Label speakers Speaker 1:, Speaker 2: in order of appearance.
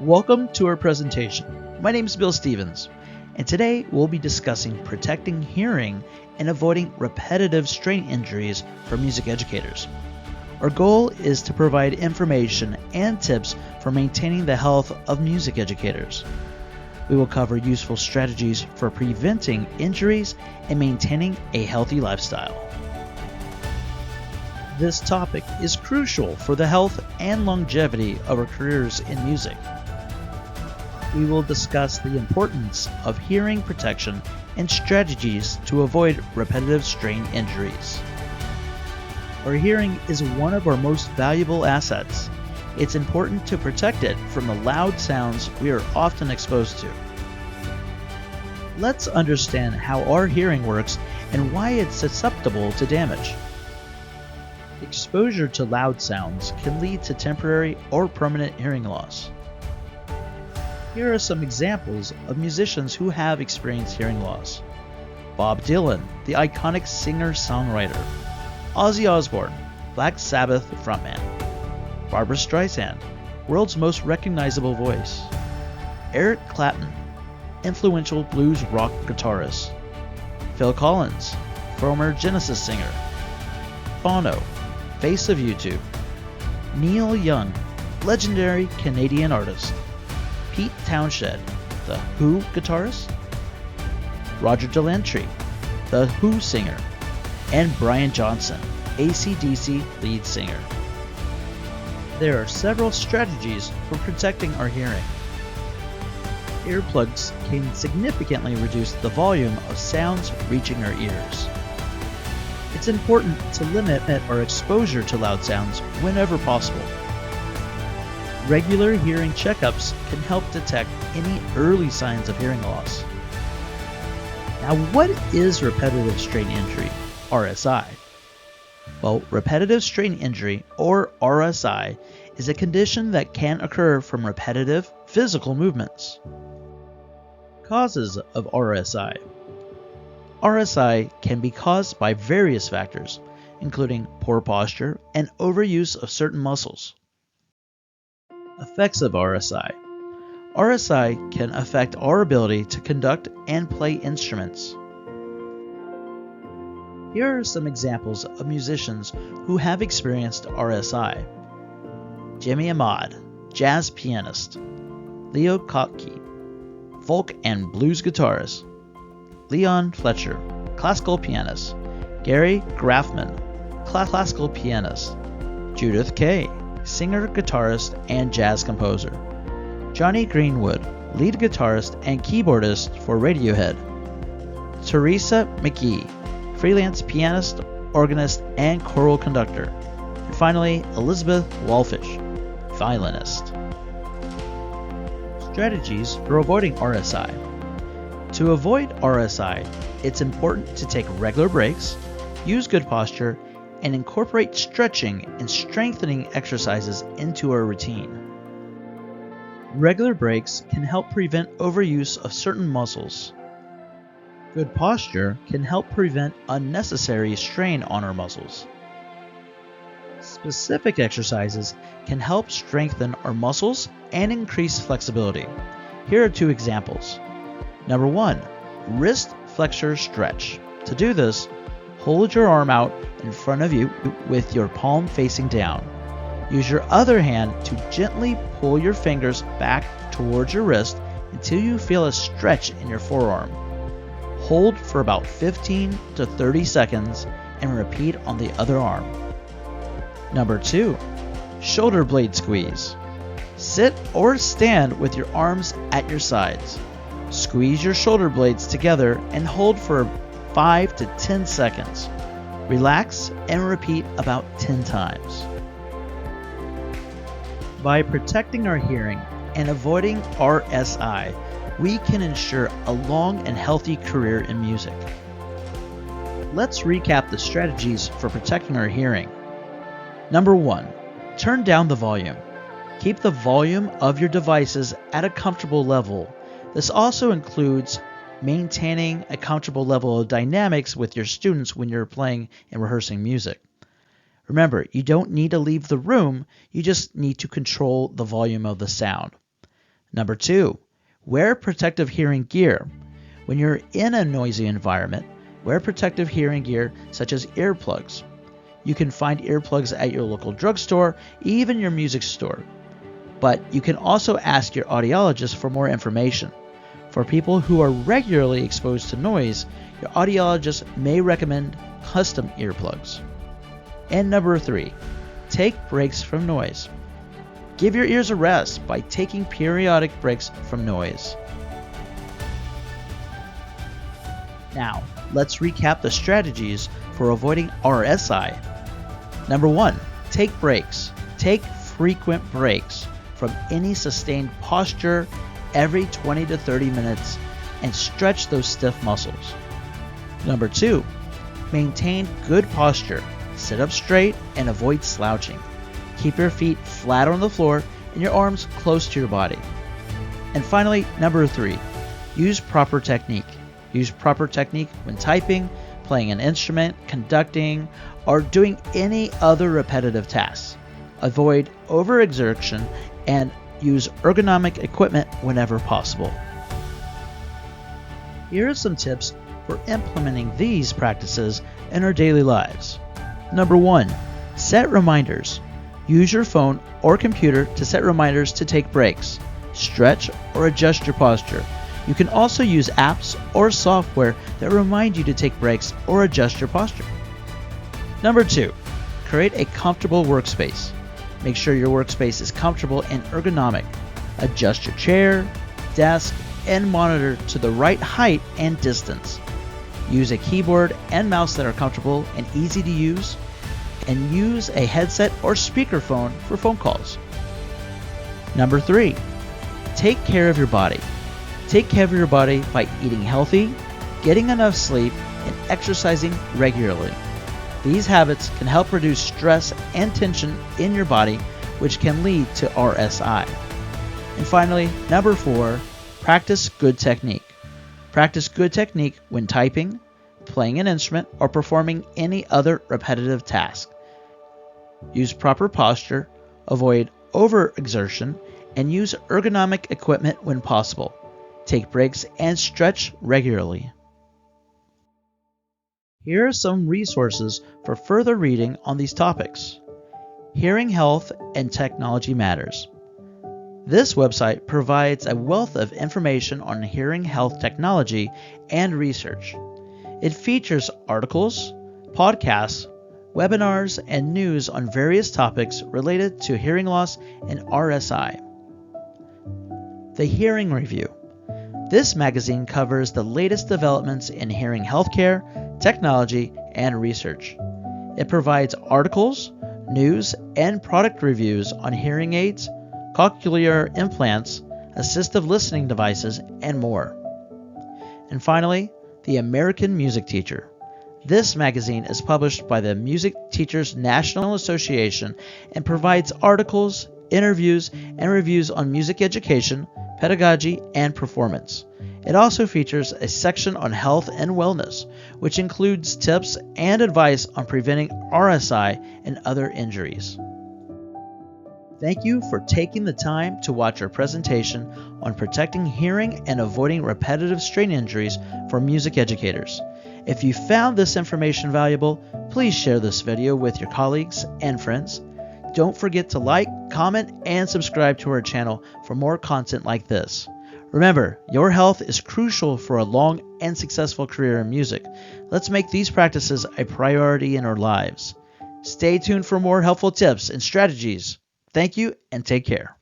Speaker 1: Welcome to our presentation. My name is Bill Stevens, and today we'll be discussing protecting hearing and avoiding repetitive strain injuries for music educators. Our goal is to provide information and tips for maintaining the health of music educators. We will cover useful strategies for preventing injuries and maintaining a healthy lifestyle. This topic is crucial for the health and longevity of our careers in music. We will discuss the importance of hearing protection and strategies to avoid repetitive strain injuries. Our hearing is one of our most valuable assets. It's important to protect it from the loud sounds we are often exposed to. Let's understand how our hearing works and why it's susceptible to damage. Exposure to loud sounds can lead to temporary or permanent hearing loss. Here are some examples of musicians who have experienced hearing loss. Bob Dylan, the iconic singer-songwriter. Ozzy Osbourne, Black Sabbath frontman. Barbra Streisand, world's most recognizable voice. Eric Clapton, influential blues rock guitarist. Phil Collins, former Genesis singer. Bono, face of U2. Neil Young, legendary Canadian artist. Pete Townshend, the Who guitarist. Roger Daltrey, the Who singer. And Brian Johnson, AC/DC lead singer. There are several strategies for protecting our hearing. Earplugs can significantly reduce the volume of sounds reaching our ears. It's important to limit our exposure to loud sounds whenever possible. Regular hearing checkups can help detect any early signs of hearing loss. Now, what is repetitive strain injury, RSI? Well, repetitive strain injury, or RSI, is a condition that can occur from repetitive physical movements. Causes of RSI. RSI can be caused by various factors, including poor posture and overuse of certain muscles. Effects of RSI. RSI can affect our ability to conduct and play instruments. Here are some examples of musicians who have experienced RSI. Jimmy Ahmad, jazz pianist. Leo Kottke, folk and blues guitarist. Leon Fletcher, classical pianist. Gary Grafman, classical pianist. Judith Kay, singer, guitarist, and jazz composer. Johnny Greenwood, lead guitarist and keyboardist for Radiohead. Teresa McGee, freelance pianist, organist, and choral conductor. And finally, Elizabeth Wallfish, violinist. Strategies for avoiding RSI. To avoid RSI, it's important to take regular breaks, use good posture, and incorporate stretching and strengthening exercises into our routine. Regular breaks can help prevent overuse of certain muscles. Good posture can help prevent unnecessary strain on our muscles. Specific exercises can help strengthen our muscles and increase flexibility. Here are two examples. Number 1, wrist flexor stretch. To do this, hold your arm out in front of you with your palm facing down. Use your other hand to gently pull your fingers back towards your wrist until you feel a stretch in your forearm. Hold for about 15 to 30 seconds and repeat on the other arm. Number 2, shoulder blade squeeze. Sit or stand with your arms at your sides. Squeeze your shoulder blades together and hold for 5 to 10 seconds. Relax and repeat about 10 times. By protecting our hearing and avoiding RSI, we can ensure a long and healthy career in music. Let's recap the strategies for protecting our hearing. Number 1, turn down the volume. Keep the volume of your devices at a comfortable level. This also includes maintaining a comfortable level of dynamics with your students when you're playing and rehearsing music. Remember, you don't need to leave the room, you just need to control the volume of the sound. Number 2, wear protective hearing gear. When you're in a noisy environment, wear protective hearing gear such as earplugs. You can find earplugs at your local drugstore, even your music store. But you can also ask your audiologist for more information. For people who are regularly exposed to noise, your audiologist may recommend custom earplugs. And number 3, take breaks from noise. Give your ears a rest by taking periodic breaks from noise. Now, let's recap the strategies for avoiding RSI. Number 1, take breaks. Take frequent breaks from any sustained posture every 20 to 30 minutes and stretch those stiff muscles. Number 2, maintain good posture. Sit up straight and avoid slouching. Keep your feet flat on the floor and your arms close to your body. And finally, number 3, use proper technique. Use proper technique when typing, playing an instrument, conducting, or doing any other repetitive tasks. Avoid overexertion and use ergonomic equipment whenever possible. Here are some tips for implementing these practices in our daily lives. Number 1, set reminders. Use your phone or computer to set reminders to take breaks, stretch, or adjust your posture. You can also use apps or software that remind you to take breaks or adjust your posture. Number 2, create a comfortable workspace. Make sure your workspace is comfortable and ergonomic. Adjust your chair, desk, and monitor to the right height and distance. Use a keyboard and mouse that are comfortable and easy to use, and use a headset or speakerphone for phone calls. Number 3, take care of your body. Take care of your body by eating healthy, getting enough sleep, and exercising regularly. These habits can help reduce stress and tension in your body, which can lead to RSI. And finally, number 4, practice good technique. Practice good technique when typing, playing an instrument, or performing any other repetitive task. Use proper posture, avoid overexertion, and use ergonomic equipment when possible. Take breaks and stretch regularly. Here are some resources for further reading on these topics. Hearing Health and Technology Matters. This website provides a wealth of information on hearing health technology and research. It features articles, podcasts, webinars, and news on various topics related to hearing loss and RSI. The Hearing Review. This magazine covers the latest developments in hearing healthcare, technology, and research. It provides articles, news, and product reviews on hearing aids, cochlear implants, assistive listening devices, and more. And finally, The American Music Teacher. This magazine is published by the Music Teachers National Association and provides articles, interviews, and reviews on music education, pedagogy, and performance. It also features a section on health and wellness, which includes tips and advice on preventing RSI and other injuries. Thank you for taking the time to watch our presentation on protecting hearing and avoiding repetitive strain injuries for music educators. If you found this information valuable, please share this video with your colleagues and friends. Don't forget to like, comment, and subscribe to our channel for more content like this. Remember, your health is crucial for a long and successful career in music. Let's make these practices a priority in our lives. Stay tuned for more helpful tips and strategies. Thank you and take care.